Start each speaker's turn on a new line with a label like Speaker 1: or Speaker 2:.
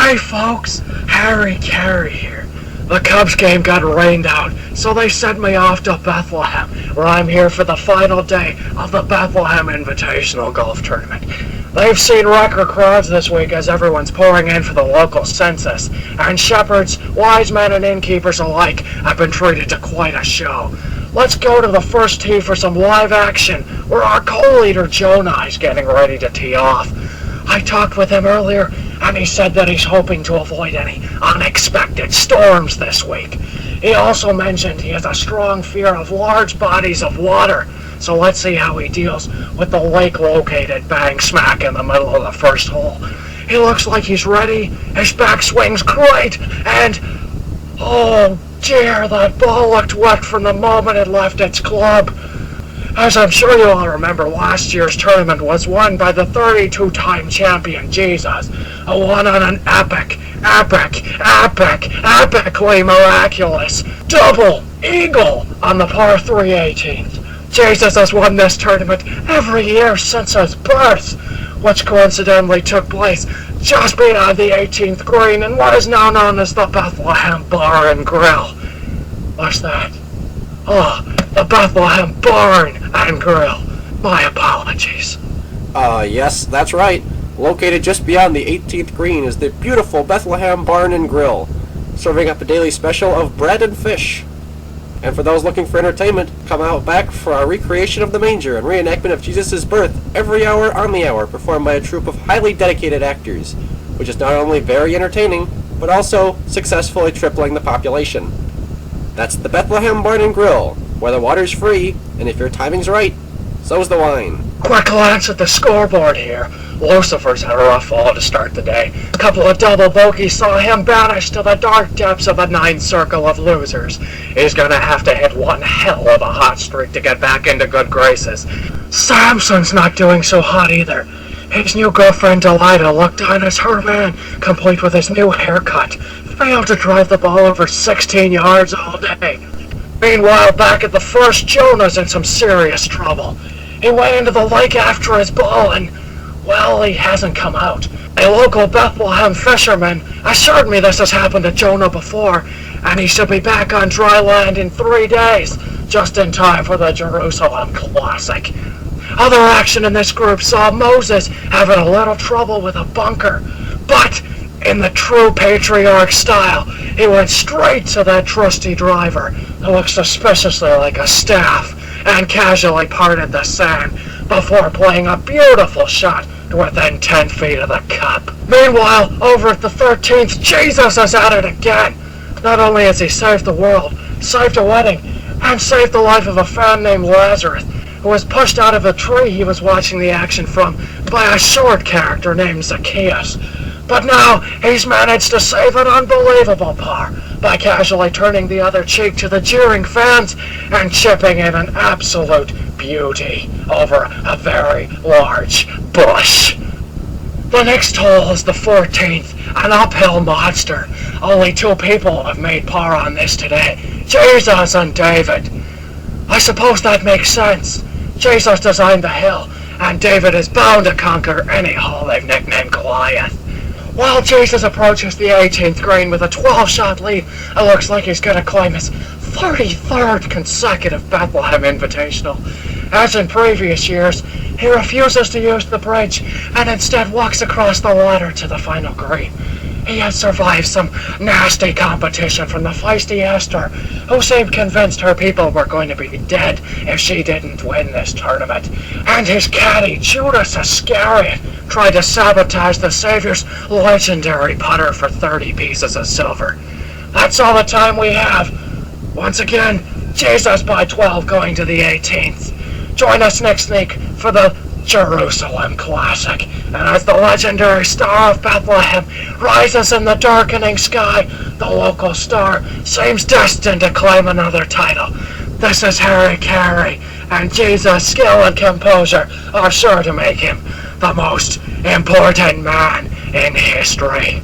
Speaker 1: Hey folks, Harry Caray here. The Cubs game got rained out, so they sent me off to Bethlehem, where I'm here for the final day of the Bethlehem Invitational golf tournament. They've seen record crowds this week as everyone's pouring in for the local census, and shepherds, wise men, and innkeepers alike have been treated to quite a show. Let's go to the first tee for some live action, where our co-leader Jonah is getting ready to tee off. I talked with him earlier, and he said that he's hoping to avoid any unexpected storms this week. He also mentioned he has a strong fear of large bodies of water, so let's see how he deals with the lake located bang smack in the middle of the first hole. He looks like he's ready, his backswing's great, and oh dear, that ball looked wet from the moment it left its club. As I'm sure you all remember, last year's tournament was won by the 32-time champion Jesus, who won on an epically miraculous double eagle on the par 3 18th. Jesus has won this tournament every year since his birth, which coincidentally took place just beyond the 18th green in what is now known as the Bethlehem Bar and Grill. What's that? Oh, the Bethlehem Barn and Grill. My apologies.
Speaker 2: Yes, that's right. Located just beyond the 18th green is the beautiful Bethlehem Barn and Grill, serving up a daily special of bread and fish. And for those looking for entertainment, come out back for our recreation of the manger and reenactment of Jesus' birth every hour on the hour, performed by a troupe of highly dedicated actors, which is not only very entertaining, but also successfully tripling the population. That's the Bethlehem Barn and Grill, where the water's free, and if your timing's right, so's the wine.
Speaker 1: Quick glance at the scoreboard here. Lucifer's had a rough fall to start the day. A couple of double bogeys saw him banished to the dark depths of a ninth circle of losers. He's gonna have to hit one hell of a hot streak to get back into good graces. Samson's not doing so hot either. His new girlfriend Delilah looked on as her man, complete with his new haircut. Failed to drive the ball over 16 yards all day. Meanwhile, back at the first, Jonah's in some serious trouble. He went into the lake after his ball and, well, he hasn't come out. A local Bethlehem fisherman assured me this has happened to Jonah before, and he should be back on dry land in 3 days, just in time for the Jerusalem Classic. Other action in this group saw Moses having a little trouble with a bunker, but in the true patriarch style, he went straight to that trusty driver who looked suspiciously like a staff and casually parted the sand before playing a beautiful shot to within 10 feet of the cup. Meanwhile, over at the 13th, Jesus is at it again. Not only has he saved the world, saved a wedding, and saved the life of a fan named Lazarus, who was pushed out of a tree he was watching the action from by a short character named Zacchaeus. But now he's managed to save an unbelievable par by casually turning the other cheek to the jeering fans and chipping in an absolute beauty over a very large bush. The next hole is the 14th, an uphill monster. Only 2 people have made par on this today, Jesus and David. I suppose that makes sense. Jesus designed the hill, and David is bound to conquer any hole they've nicknamed Goliath. While Jesus approaches the 18th green with a 12-shot lead, it looks like he's going to claim his 33rd consecutive Bethlehem Invitational. As in previous years, he refuses to use the bridge and instead walks across the water to the final green. He has survived some nasty competition from the feisty Esther, who seemed convinced her people were going to be dead if she didn't win this tournament. And his caddy, Judas Iscariot, tried to sabotage the Savior's legendary putter for 30 pieces of silver. That's all the time we have. Once again, Jesus by 12 going to the 18th. Join us next week for the Jerusalem Classic, and as the legendary Star of Bethlehem rises in the darkening sky, the local star seems destined to claim another title. This is Harry Caray, and Jesus' skill and composure are sure to make him the most important man in history.